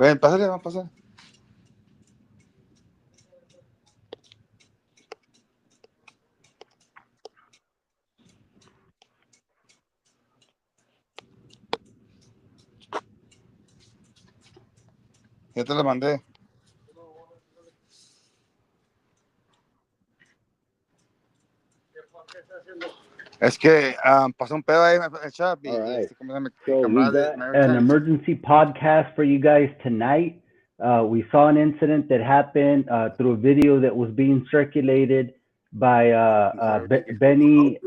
Ven, pásale, va a pasar. Ya te la mandé. Es que pasó un pedo ahí en el chat All y right. como mi So we camarada de got Maverick an Times. emergency podcast for you guys tonight. We saw an incident that happened through a video that was being circulated by Benny Benny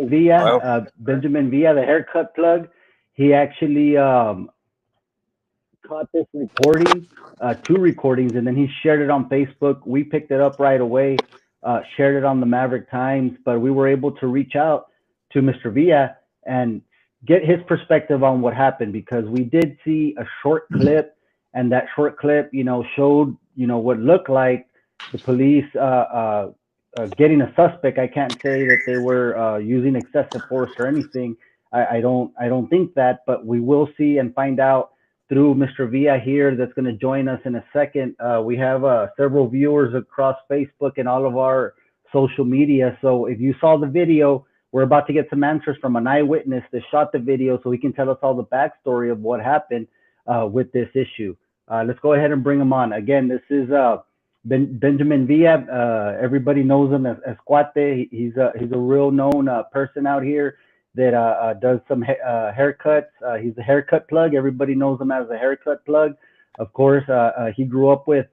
Villa, Well, Benjamin Villa, the haircut plug. He actually caught this recording, two recordings, and then he shared it on Facebook. We picked it up right away, shared it on the Maverick Times, but we were able to reach out to Mr. Villa and get his perspective on what happened because we did see a short clip, and that short clip, showed, what looked like the police getting a suspect. I can't say that they were using excessive force or anything. I don't think that, but we will see and find out through Mr. Villa here that's going to join us in a second. We have several viewers across Facebook and all of our social media. So if you saw the video, we're about to get some answers from an eyewitness that shot the video so he can tell us all the backstory of what happened with this issue. Let's go ahead and bring him on. Again, this is Benjamin Villa. Everybody knows him as Cuate. He's a real known person out here that does some haircuts. He's a haircut plug. Everybody knows him as a haircut plug. Of course, he grew up with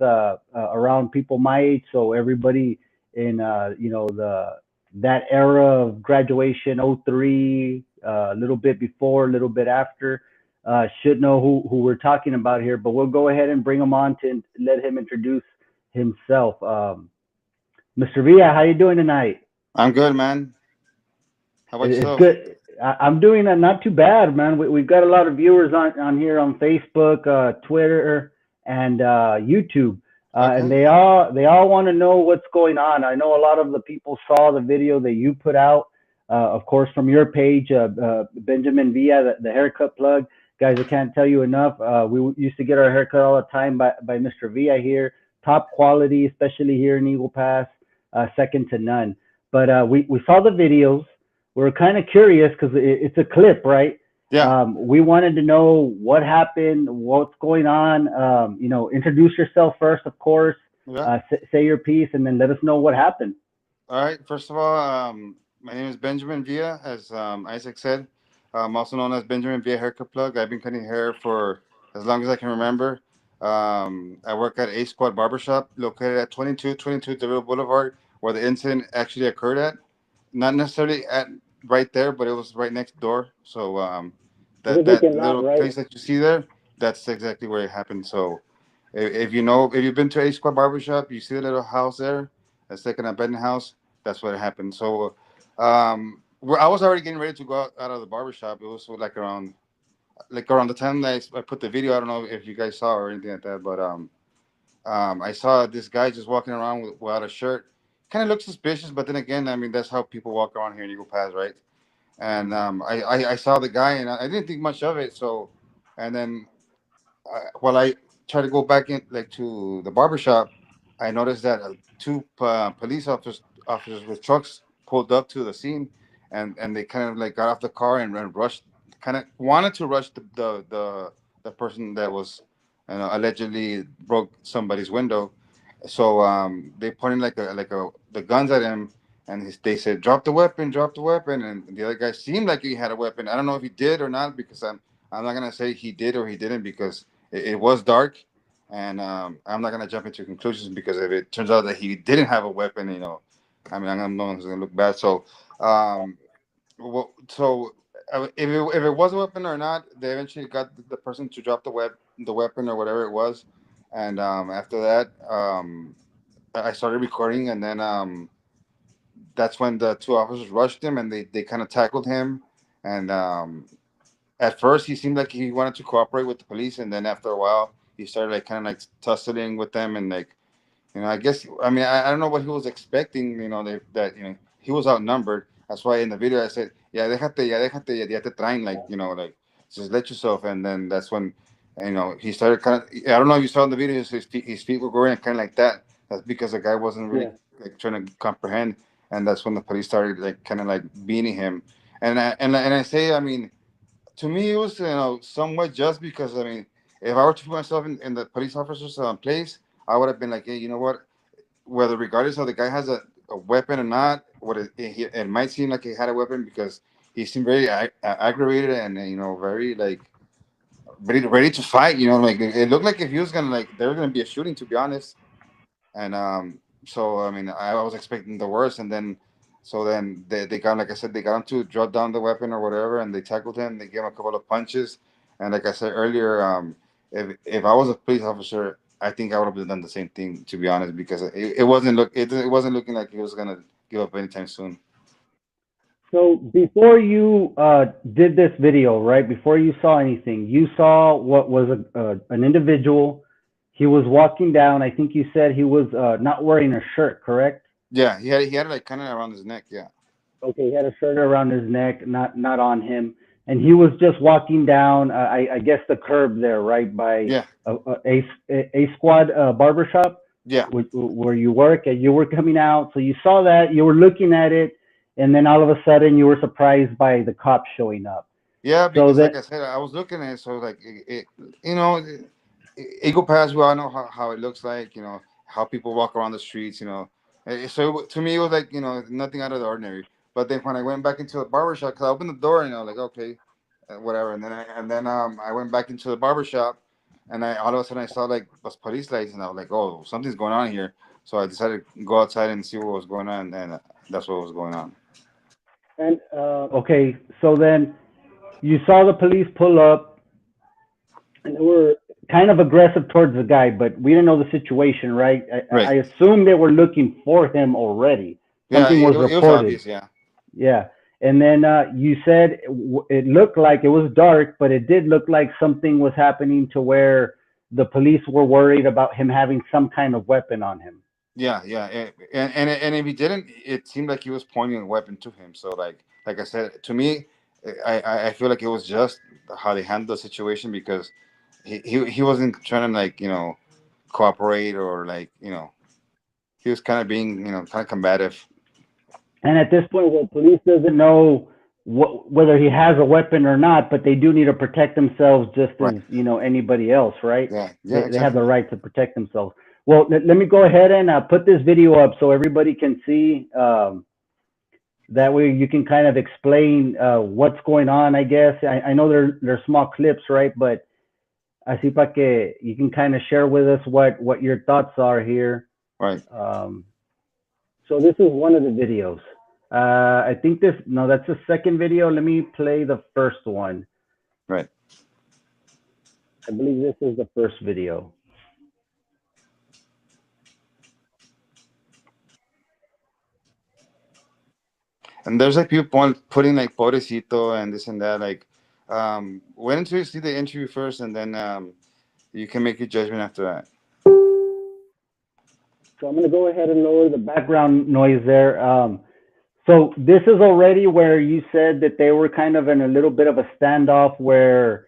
around people my age, so everybody in the that era of graduation, '03, a little bit before, a little bit after, should know who we're talking about here. But we'll go ahead and bring him on to let him introduce himself. Mr. Villa, how you doing tonight? I'm good, man. How about It's yourself? good. I'm doing not too bad, man. We've got a lot of viewers on here on Facebook, Twitter, and YouTube, and Okay. they all want to know what's going on. I know a lot of the people saw the video that you put out, of course, from your page, Benjamin Villa, the haircut plug. Guys, I can't tell you enough. We used to get our haircut all the time by Mr. Villa here. Top quality, especially here in Eagle Pass, second to none. But we saw the videos. We're kind of curious because it's a clip, right? Yeah. We wanted to know what happened, what's going on. Introduce yourself first, of course. Yeah. Say your piece, and then let us know what happened. All right. First of all, my name is Benjamin Villa, as Isaac said. I'm also known as Benjamin Villa Haircut Plug. I've been cutting hair for as long as I can remember. I work at A Squad Barbershop, located at 2222 DeVille Boulevard, where the incident actually occurred at. Not necessarily at right there, but it was right next door. So It that was that vacant lot, little right? place that you see there, that's exactly where it happened. So if you've been to A Squad Barbershop, you see the little house there. That's like an abandoned house. That's what happened. So I was already getting ready to go out of the barbershop. It was like around the time that I put the video. I don't know if you guys saw or anything like that, but I saw this guy just walking around without a shirt. Kind of looked suspicious, but then again, I mean, that's how people walk around here in Eagle Pass, right? And I saw the guy, and I didn't think much of it. So, and then while I tried to go back in, like to the barbershop, I noticed that two police officers with trucks pulled up to the scene, and they kind of like got off the car and rushed, kind of wanted to rush the person that was, allegedly broke somebody's window. So they pointed like a the guns at him, and they said, drop the weapon," and the other guy seemed like he had a weapon. I don't know if he did or not because I'm not gonna say he did or he didn't because it was dark, and I'm not gonna jump into conclusions because if it turns out that he didn't have a weapon, I mean, I'm not gonna look bad. So, so if it was a weapon or not, they eventually got the person to drop the weapon or whatever it was, and after that, I started recording, and then that's when the two officers rushed him and they kind of tackled him, and at first he seemed like he wanted to cooperate with the police, and then after a while he started like kind of like tussling with them, and like, I guess, I mean, I don't know what he was expecting, that he was outnumbered. That's why in the video I said, ya déjate, ya déjate, ya te traen, like, like, just let yourself. And then that's when And, he started kind of. I don't know if you saw in the video. His feet were going kind of like that. That's because the guy wasn't really Yeah. like trying to comprehend, and that's when the police started like kind of like beating him. And I say, I mean, to me, it was somewhat just because I mean, if I were to put myself in the police officer's place, I would have been like, hey, you know what? Whether regardless of the guy has a weapon or not, it might seem like he had a weapon because he seemed very aggravated and very like ready to fight. Like it looked like if he was gonna like there was gonna be a shooting, to be honest. And so I mean, I was expecting the worst, and then they got, like I said, they got him to drop down the weapon or whatever, and they tackled him. They gave him a couple of punches, and like I said earlier, if I was a police officer, I think I would have done the same thing, to be honest, because it wasn't looking like he was gonna give up anytime soon. So before you did this video, right? Before you saw anything, you saw what was an individual. He was walking down. I think you said he was not wearing a shirt, correct? Yeah, he had it like kind of around his neck. Yeah, Okay, he had a shirt around his neck, not on him, and he was just walking down. I guess the curb there, right by yeah, a squad barbershop, yeah, where you work, and you were coming out. So you saw that, you were looking at it, and then all of a sudden you were surprised by the cops showing up. yeah. So Because like that I said, I was looking at it, so like you know, Eagle Pass. Well, I know how it looks like. How people walk around the streets. So to me, it was like nothing out of the ordinary. But then when I went back into the barber shop, cause I opened the door, like okay, whatever. And then I went back into the barber shop, and I all of a sudden I saw like those police lights, and I was like, oh, something's going on here. So I decided to go outside and see what was going on, and that's what was going on. and okay, so then you saw the police pull up, and they were kind of aggressive towards the guy, but we didn't know the situation, right? I Right. assume they were looking for him already. Yeah, Something was it was reported. obvious. Yeah. Yeah. And then you said it looked like it was dark, but it did look like something was happening to where the police were worried about him having some kind of weapon on him. Yeah, yeah, and if he didn't, it seemed like he was pointing a weapon to him. So like I said, to me, I feel like it was just how they handled the situation because he wasn't trying to like cooperate or like he was kind of being kind of combative. And at this point, well, police doesn't know whether he has a weapon or not, but they do need to protect themselves just Right. as anybody else, right? Yeah. Yeah. They have the Exactly. right to protect themselves. Well, let me go ahead and put this video up so everybody can see. That way you can kind of explain what's going on. I guess I know they're small clips, right? But así para que you can kind of share with us what your thoughts are here. Right. Um, so this is one of the videos. I think this no, that's the second video. Let me play the first one. Right. I believe this is the first video. And there's like people putting like pobrecito and this and that. Like, wait until you see the interview first, and then you can make your judgment after that. So I'm going to go ahead and lower the background noise there. So this is already where you said that they were kind of in a little bit of a standoff where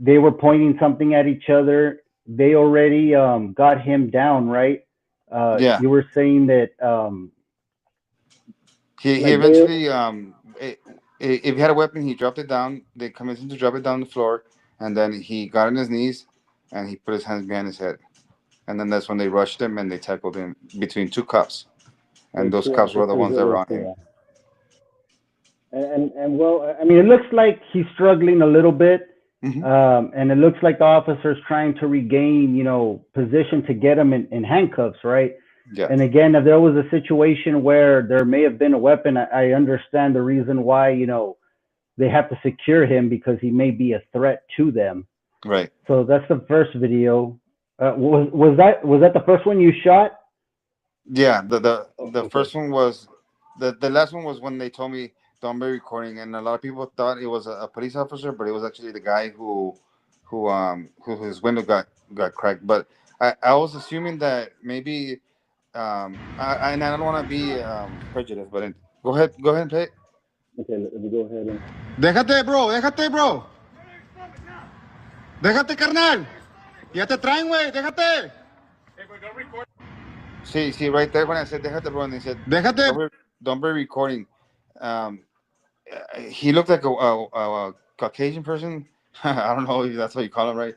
they were pointing something at each other. They already got him down, right? Yeah. You were saying that He like they eventually if he had a weapon, he dropped it down. They convinced him to drop it down the floor, and then he got on his knees and he put his hands behind his head. And then that's when they rushed him and they tackled him between two cops. And those yeah, cops this were the is ones that were on him. and well, I mean, it looks like he's struggling a little bit, Hmm. and it looks like the officer's trying to regain, position to get him in handcuffs, right? Yeah. And again, if there was a situation where there may have been a weapon, I understand the reason why, they have to secure him because he may be a threat to them. Right. So that's the first video. Was that the first one you shot? Yeah. The Okay. first one was the last one was when they told me don't be recording, and a lot of people thought it was a police officer, but it was actually the guy who his window got cracked. But I was assuming that maybe and I don't want to be prejudiced, but go ahead and play it. Okay, let me go ahead and. Déjate, bro. Déjate, bro. Déjate, carnal. Ya te traen, güey. Déjate. See, right there when I said déjate, bro, and they said Déjate. don't be recording. Um, he looked like a Caucasian person. I don't know if that's what you call him, right?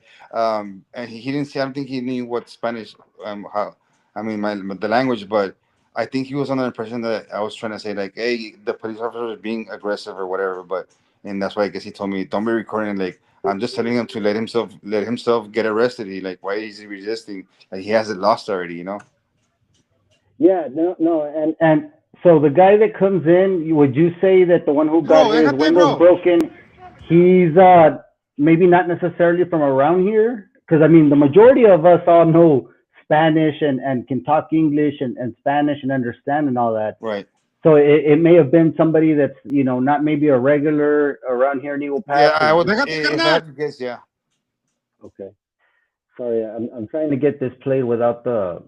And he didn't see. I don't think he knew what Spanish. How I mean, the language, but I think he was under the impression that I was trying to say like, hey, the police officer is being aggressive or whatever. But and that's why I guess he told me don't be recording. Like I'm just telling him to let himself get arrested. He like why is he resisting? Like he has it lost already, you know? Yeah, no, and so the guy that comes in, would you say that the one who got Bro, his déjate, windows bro. broken, he's maybe not necessarily from around here? Because I mean, the majority of us all know Spanish and can talk English and Spanish and understand and all that. Right. So it may have been somebody that's not maybe a regular around here in Eagle Pass. Yeah, I would. Déjate, If I carnal. had to guess, yeah. Okay, sorry, I'm trying to get this played without the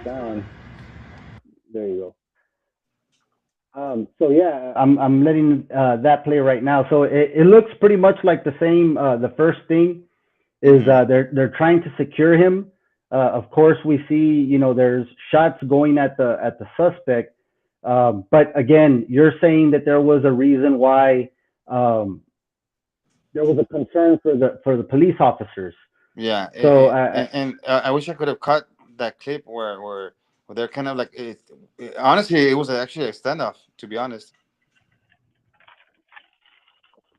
sound. There you go. So yeah, I'm letting that play right now. So it looks pretty much like the same. The first thing is Hmm. they're trying to secure him. Of course, we see there's shots going at the suspect. But again, you're saying that there was a reason why um, there was a concern for the police officers. Yeah, So and I wish I could have cut that clip where they're kind of like honestly, it was actually a standoff. To be honest,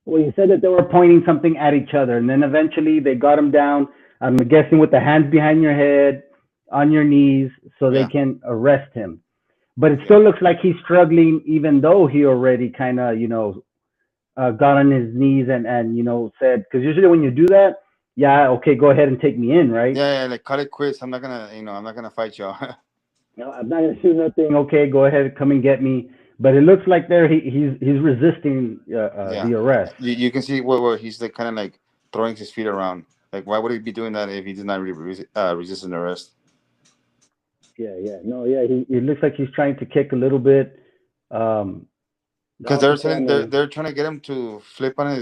well, you said that they were pointing something at each other, and then eventually they got him down. I'm guessing with the hands behind your head, on your knees, so they yeah, can arrest him. But it yeah, still looks like he's struggling, even though he already kind of, got on his knees and said, because usually when you do that, yeah, okay, go ahead and take me in, right? yeah, yeah. Like cut it quits. I'm not gonna fight y'all. No, I'm not gonna do nothing. Okay, go ahead, come and get me. But it looks like there he's resisting Yeah, the arrest. you can see where he's like kind of like throwing his feet around. Like, why would he be doing that if he did not really resist an arrest? Yeah. No, yeah, it looks like he's trying to kick a little bit. Um, the Because they're officer, I saying they're mean, they're trying to get him to flip on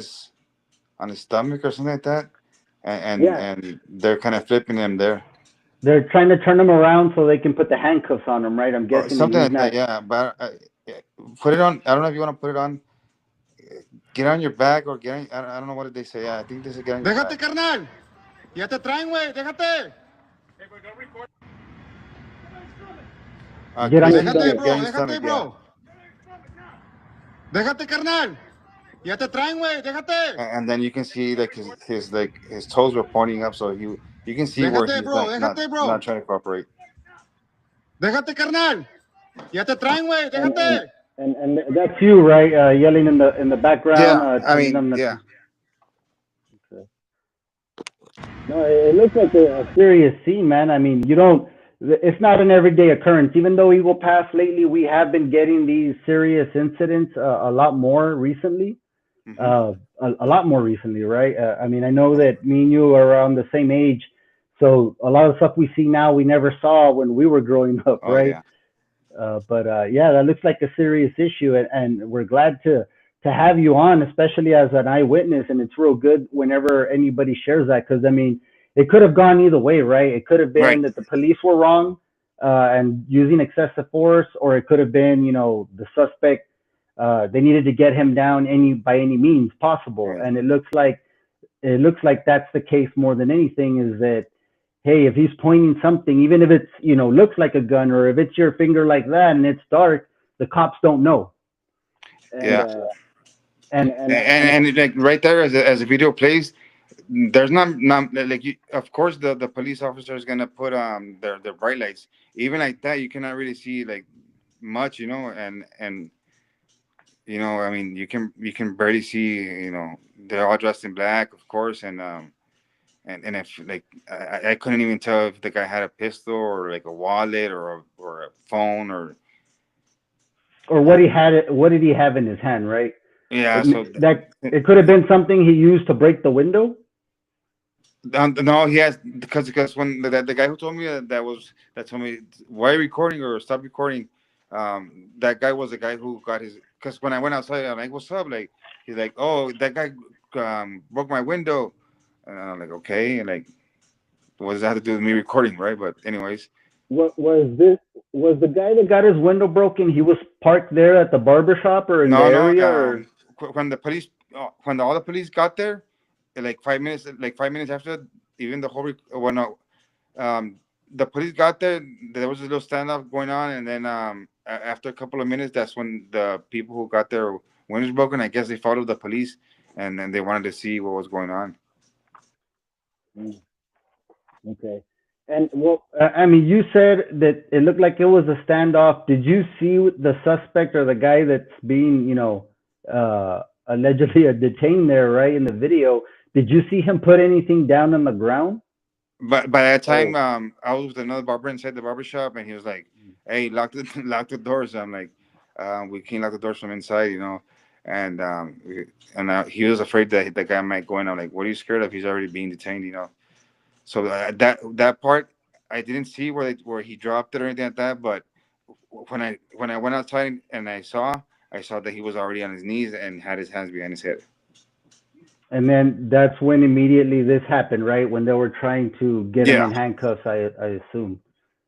his stomach or something like that, and yeah, and they're kind of flipping him there. they're trying to turn him around so they can put the handcuffs on him, right? I'm Or guessing, and something he's like that. not. Yeah, but yeah, put it on. I don't know if you want to put it on. Get on your back or get. I don't know what did they say. Yeah, I think they said get on your Déjate, back. carnal. Ya te traen, güey. Déjate. Get on your Get Déjate, stomach. on bro. your Déjate, stomach. Yeah, bro. Déjate, carnal. Ya te traen, güey. Déjate. and then you can see like his toes were pointing up, so you can see where Déjate, he's bro. like not Déjate, not bro. trying to cooperate. Déjate, carnal. Ya te traen, güey. And and Déjate. and that's you, right? Yelling in the background, Yeah, I telling mean, them yeah, to. No, it looks like a serious scene, man. I mean, you don't. It's not an everyday occurrence. Even though Eagle Pass lately, we have been getting these serious incidents a lot more recently. hmm A lot more recently, right? I mean, I know that me and you are around the same age, so a lot of stuff we see now we never saw when we were growing up, oh right? yeah, But yeah, that looks like a serious issue, and we're glad to have you on, especially as an eyewitness. And it's real good whenever anybody shares that, because I mean, it could have gone either way, right? It could have been right, that the police were wrong and using excessive force, or it could have been, the suspect. They needed to get him down by any means possible, right. and it looks like that's the case more than anything. Is that hey, if he's pointing something, even if it's looks like a gun, or if it's your finger like that and it's dark, the cops don't know. And Yeah, and like right there as the video plays, there's not like of course the police officer is gonna put their bright lights. Even like that, you cannot really see like much, and I mean you can barely see, they're all dressed in black, of course, and if like I couldn't even tell if the guy had a pistol or like a wallet or a phone or or uh, what did he have in his hand, right? yeah. That it could have been something he used to break the window. No, he has because when the guy who told me that told me why recording or stop recording, that guy was the guy who got his. Because when I went outside, I'm like, "What's up?" Like he's like, "Oh, that guy broke my window." And I'm like, okay, and like, what does that have to do with me recording, right? But anyways, What was the guy that got his window broken? He was parked there at the barber shop or in the no, no. area, or When the police, when all the police got there, like 5 minutes, like 5 minutes after, even the whole, when um, the police got there, there was a little standoff going on, and then after a couple of minutes, that's when the people who got their windows broken, I guess they followed the police, and then they wanted to see what was going on. mm, okay. And well, I mean, you said that it looked like it was a standoff. Did you see the suspect or the guy that's being, allegedly detained there, right, in the video? Did you see him put anything down on the ground? But by that time, Or I was with another barber inside the barber shop, and he was like, "Hey, lock the lock the doors." I'm like, "We can't lock the doors from inside, you know." And he was afraid that the guy might go in. I'm like, "What are you scared of? He's already being detained, you know." So that part, I didn't see where he dropped it or anything like that. But when I went outside and I saw that he was already on his knees and had his hands behind his head. and then that's when immediately this happened, right? When they were trying to get him Yeah, in handcuffs, I assume.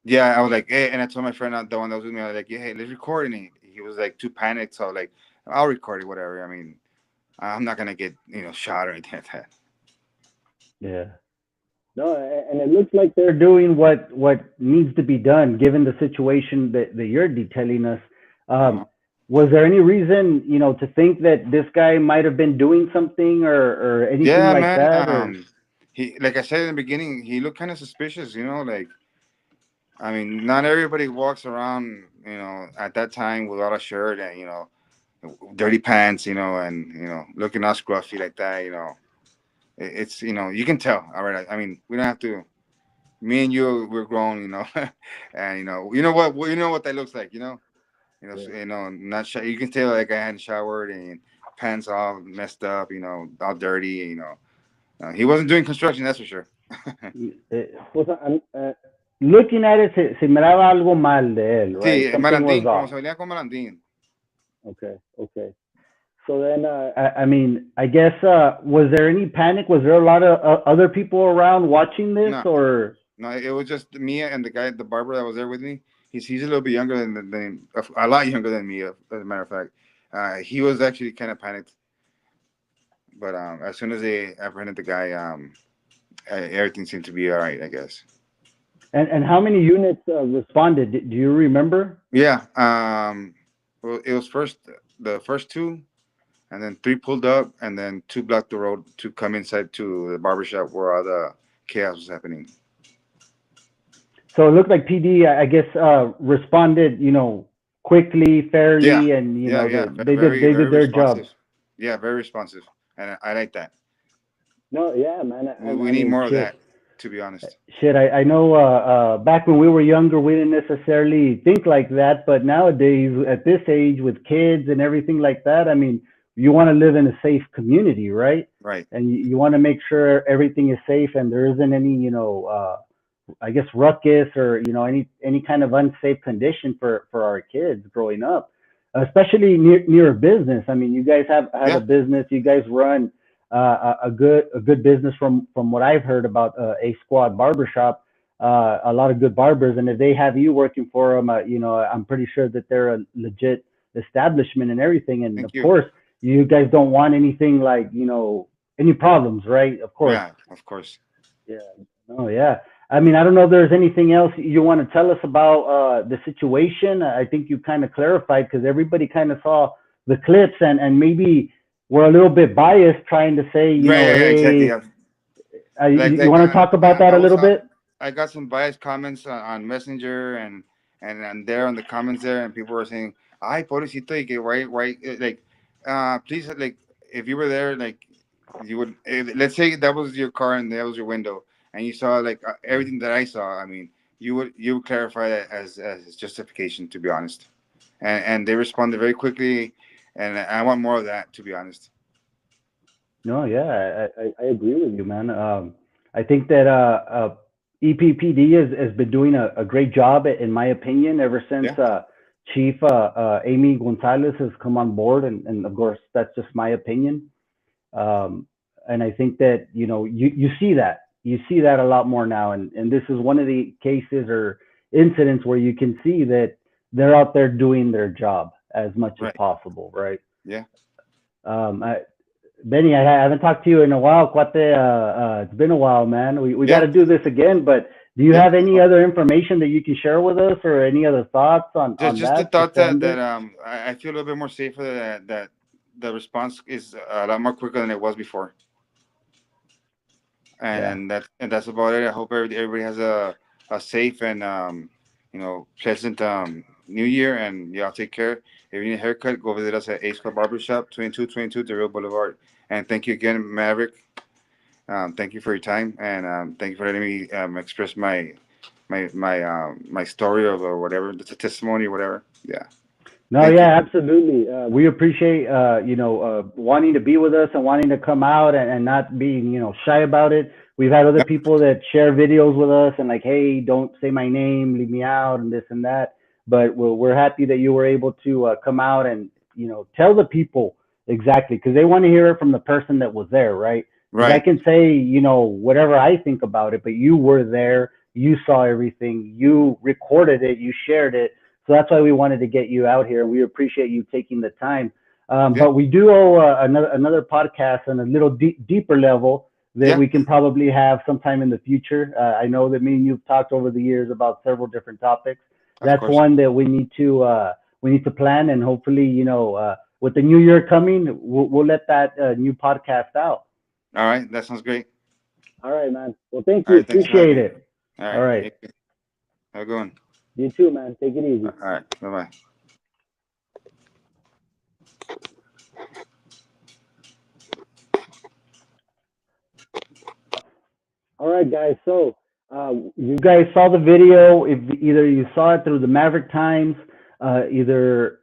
yeah. I was like, hey, and I told my friend, the one that was with me, I was like, yeah, hey, let's record. And he was like too panicked, so I was like, I'll record it, whatever. I mean, I'm not gonna get shot or anything like that. Yeah. No, and it looks like they're doing what needs to be done given the situation that you're detailing us. Uh-huh. Um, was there any reason, to think that this guy might have been doing something or anything Yeah, like man. that? Or He, like I said in the beginning, he looked kind of suspicious. Like, I mean, not everybody walks around, at that time without a shirt and dirty pants, and looking all scruffy like that. It's you can tell. All right. I mean, we don't have to. Me and you, we're grown, and you know what that looks like. yeah. Not you can tell like I hadn't showered and pants all messed up, all dirty. He wasn't doing construction, that's for sure. Pues, looking at it, se miraba algo mal de él, right? Sí, Something was Malandín, como off. se venía con Malandín. Okay, okay. So then, I mean, I guess, was there any panic? Was there a lot of other people around watching this, No, or? no, it was just me and the guy, the barber that was there with me. He's a little bit younger than a lot younger than me, as a matter of fact. He was actually kind of panicked, but as soon as they apprehended the guy, everything seemed to be all right, I guess. And how many units responded? Do you remember? Yeah. Well, it was the first two, and then three pulled up, and then two blocked the road to come inside to the barbershop where all the chaos was happening. So it looked like PD, I guess, responded, quickly, Yeah, fairly, and yeah, they yeah. they did Very, they very did their job. responsive. Yeah, very responsive, and I like that. No, yeah, man. We I need mean, more of shit. that, to be honest. Shit, I know, back when we were younger, we didn't necessarily think like that, but nowadays, at this age, with kids and everything like that, I mean, you want to live in a safe community, right? Right. And you want to make sure everything is safe and there isn't any, I guess, ruckus or any kind of unsafe condition for our kids growing up, especially near a business. I mean, you guys have a Yeah. business. You guys run a good business from what I've heard about A Squad Barbershop. A lot of good barbers, and if they have you working for them, I'm pretty sure that they're a legit establishment and everything. And Thank of you. course, you guys don't want anything like any problems, right? Of course. Yeah, of course. Yeah. Oh, yeah. I mean, I don't know if there's anything else you want to tell us about the situation. I think you kind of clarified because everybody kind of saw the clips and maybe we're a little bit biased trying to say, Right, yeah, yeah, exactly. hey, Yeah. you, Like, you want to talk about that I a was little bit? I got some biased comments on Messenger and there on the comments there, and people were saying, "Ay, pobrecito, y que why, like, please, like, if you were there, like, you would, let's say that was your car and that was your window, and you saw like everything that I saw. I mean, you would clarify that as justification, to be honest." And they responded very quickly, and I want more of that, to be honest. No, yeah, I agree with you, man. I think that EPPD has been doing a great job, in my opinion, ever since Yeah. Chief Amy Gonzalez has come on board, and of course, that's just my opinion. Um, and I think that you see that a lot more now, and this is one of the cases or incidents where you can see that they're out there doing their job as much as Right. possible, right? Yeah. I, Benny, I haven't talked to you in a while. Cuate, it's been a while, man. We got Yeah. to do this again. But do you Yeah. have any other information that you can share with us, or any other thoughts on Just the that thought before that ending? I feel a little bit more safer that the response is a lot more quicker than it was before, Yeah. and that's about it. I hope everybody has a safe and pleasant New Year, and y'all take care. If you need a haircut, go visit us at Ace Club Barbershop, 2222 The Real Boulevard. And thank you again, Maverick. Thank you for your time, and thank you for letting me express my story or whatever, the testimony or whatever. Yeah. No, Thank you. yeah, absolutely. We appreciate wanting to be with us and wanting to come out and not being shy about it. We've had other Yeah, people that share videos with us and like, hey, don't say my name, leave me out, and this and that. But we're happy that you were able to come out and tell the people exactly because they want to hear it from the person that was there, right? Because I right. can say whatever I think about it, but you were there, you saw everything, you recorded it, you shared it, so that's why we wanted to get you out here, and we appreciate you taking the time. Yeah, But we do owe another podcast on a little deeper level that yeah, we can probably have sometime in the future. I know that me and you've talked over the years about several different topics. of That's course. one that we need to plan, and hopefully, with the new year coming, we'll let that new podcast out. All right, that sounds great. All right, man. Well, thank All you. right, thanks for having Appreciate me. it. All All right, right. thank you. Have a good one. You too, man. Take it easy. All right, bye bye. All right, guys. So you guys saw the video. If either you saw it through the Maverick Times, either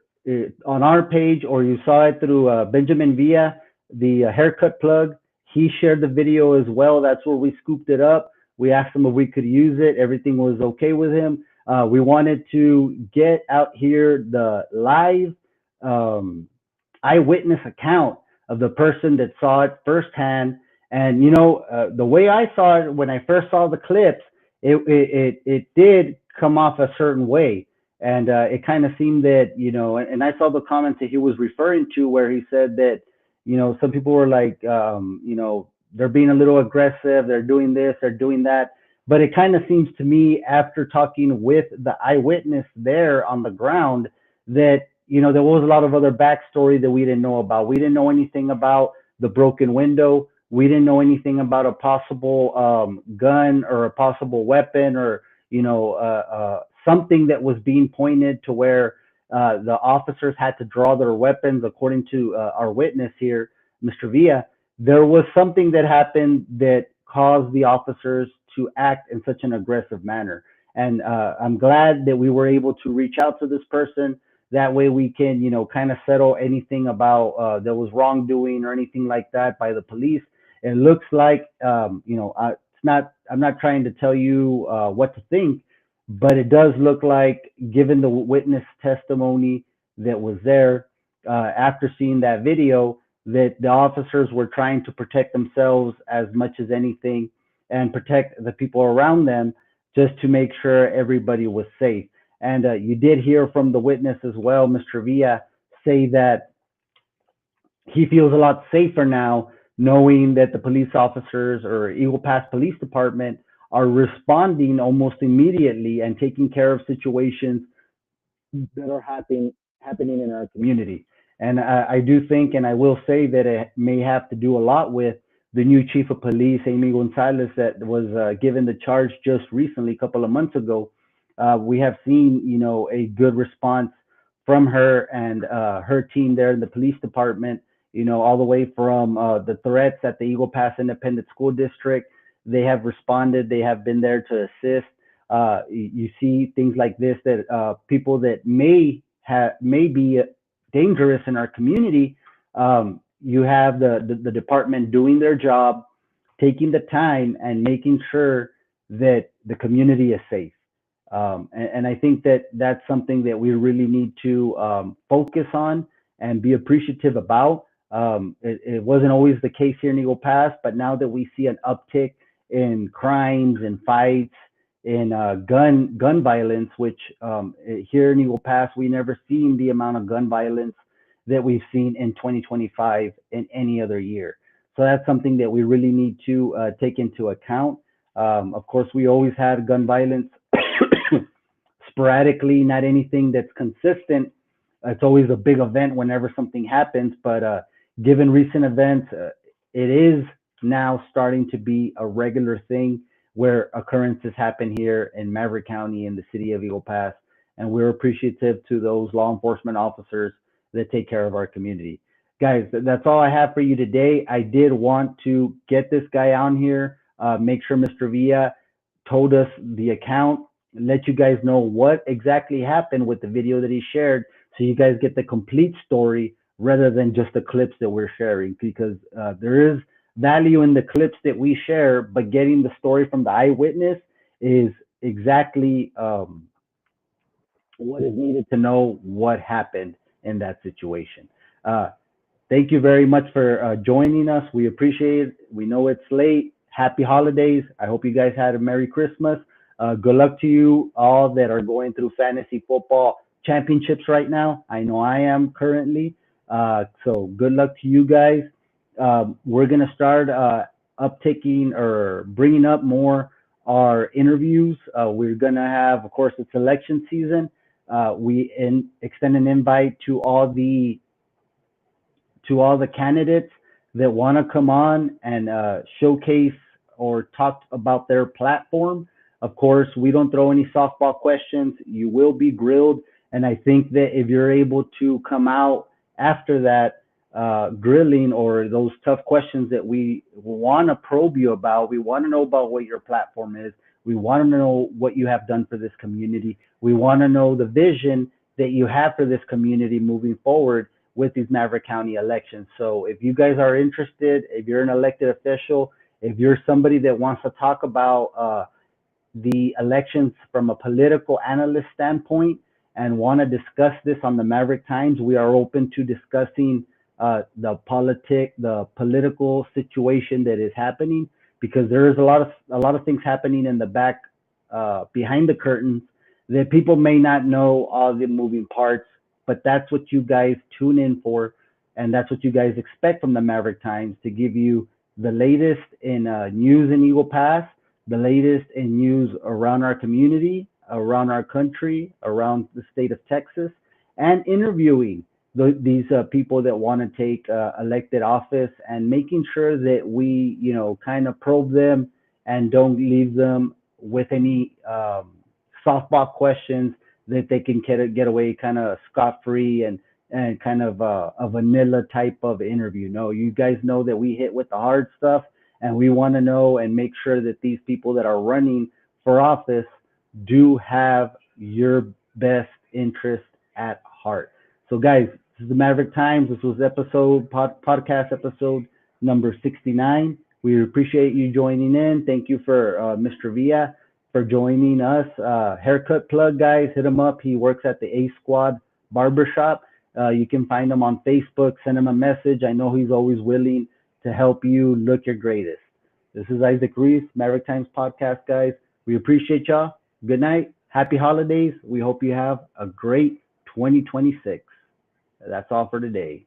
on our page, or you saw it through Benjamin Villa, the haircut plug. He shared the video as well. That's where we scooped it up. We asked him if we could use it. Everything was okay with him. We wanted to get out here the live um, eyewitness account of the person that saw it firsthand. And the way I saw it when I first saw the clips, it did come off a certain way, and it kind of seemed that and I saw the comments that he was referring to where he said that some people were like they're being a little aggressive, they're doing this, they're doing that. But it kind of seems to me, after talking with the eyewitness there on the ground, that there was a lot of other backstory that we didn't know about. We didn't know anything about the broken window. We didn't know anything about a possible gun or a possible weapon, or something that was being pointed to where the officers had to draw their weapons. According to our witness here, Mr. Villa, there was something that happened that caused the officers to act in such an aggressive manner. And I'm glad that we were able to reach out to this person. That way we can, kind of settle anything about there was wrongdoing or anything like that by the police. It looks like, it's not. I'm not trying to tell you what to think, but it does look like, given the witness testimony that was there after seeing that video, that the officers were trying to protect themselves as much as anything and protect the people around them, just to make sure everybody was safe. And you did hear from the witness as well, Mr. Villa, say that he feels a lot safer now knowing that the police officers or Eagle Pass Police Department are responding almost immediately and taking care of situations that are happening in our community. And I do think, and I will say that it may have to do a lot with the new chief of police, Amy Gonzalez, that was given the charge just recently, a couple of months ago. We have seen, a good response from her and her team there in the police department. All the way from the threats at the Eagle Pass Independent School District. They have responded. They have been there to assist. You see things like this, that people that may be dangerous in our community. You have the department doing their job, taking the time and making sure that the community is safe. And I think that that's something that we really need to focus on and be appreciative about. It wasn't always the case here in Eagle Pass, but now that we see an uptick in crimes and fights, in gun violence, which here in Eagle Pass we never seen the amount of gun violence that we've seen in 2025 in any other year. So that's something that we really need to take into account. Of course, we always had gun violence sporadically, not anything that's consistent. It's always a big event whenever something happens, but given recent events, it is now starting to be a regular thing where occurrences happen here in Maverick County in the city of Eagle Pass, and we're appreciative to those law enforcement officers that take care of our community. Guys, that's all I have for you today. I did want to get this guy on here, make sure Mr. Villa told us the account, let you guys know what exactly happened with the video that he shared, so you guys get the complete story rather than just the clips that we're sharing, because there is value in the clips that we share, but getting the story from the eyewitness is exactly what is needed to know what happened in that situation. Uh, Thank you very much for joining us. We appreciate it. We know it's late. Happy holidays. I hope you guys had a Merry Christmas. Good luck to you all that are going through fantasy football championships right now. I know I am currently. So good luck to you guys. We're going to start uptaking or bringing up more our interviews. We're going to have, of course, it's election season. Extend an invite to all the candidates that want to come on and showcase or talk about their platform. Of course, we don't throw any softball questions. You will be grilled. And I think that if you're able to come out after that grilling or those tough questions that we want to probe you about, we want to know about what your platform is. We want to know what you have done for this community. We want to know the vision that you have for this community moving forward with these Maverick County elections. So if you guys are interested, if you're an elected official, if you're somebody that wants to talk about the elections from a political analyst standpoint and want to discuss this on the Maverick Times, we are open to discussing the political situation that is happening, because there is a lot of things happening in the back, behind the curtains, that people may not know all the moving parts, but that's what you guys tune in for, and that's what you guys expect from the Maverick Times, to give you the latest in news in Eagle Pass, the latest in news around our community, around our country, around the state of Texas, and interviewing these people that want to take elected office, and making sure that we, kind of probe them and don't leave them with any softball questions that they can get away kind of scot free and kind of a vanilla type of interview. No, you guys know that we hit with the hard stuff, and we want to know and make sure that these people that are running for office do have your best interest at heart. So, guys, this is the Maverick Times. This was podcast episode number 69. We appreciate you joining in. Thank you for Mr. Villa for joining us. Haircut plug, guys, hit him up. He works at the A Squad Barbershop. You can find him on Facebook. Send him a message. I know he's always willing to help you look your greatest. This is Isaac Reese, Maverick Times Podcast, guys. We appreciate y'all. Good night. Happy holidays. We hope you have a great 2026. That's all for today.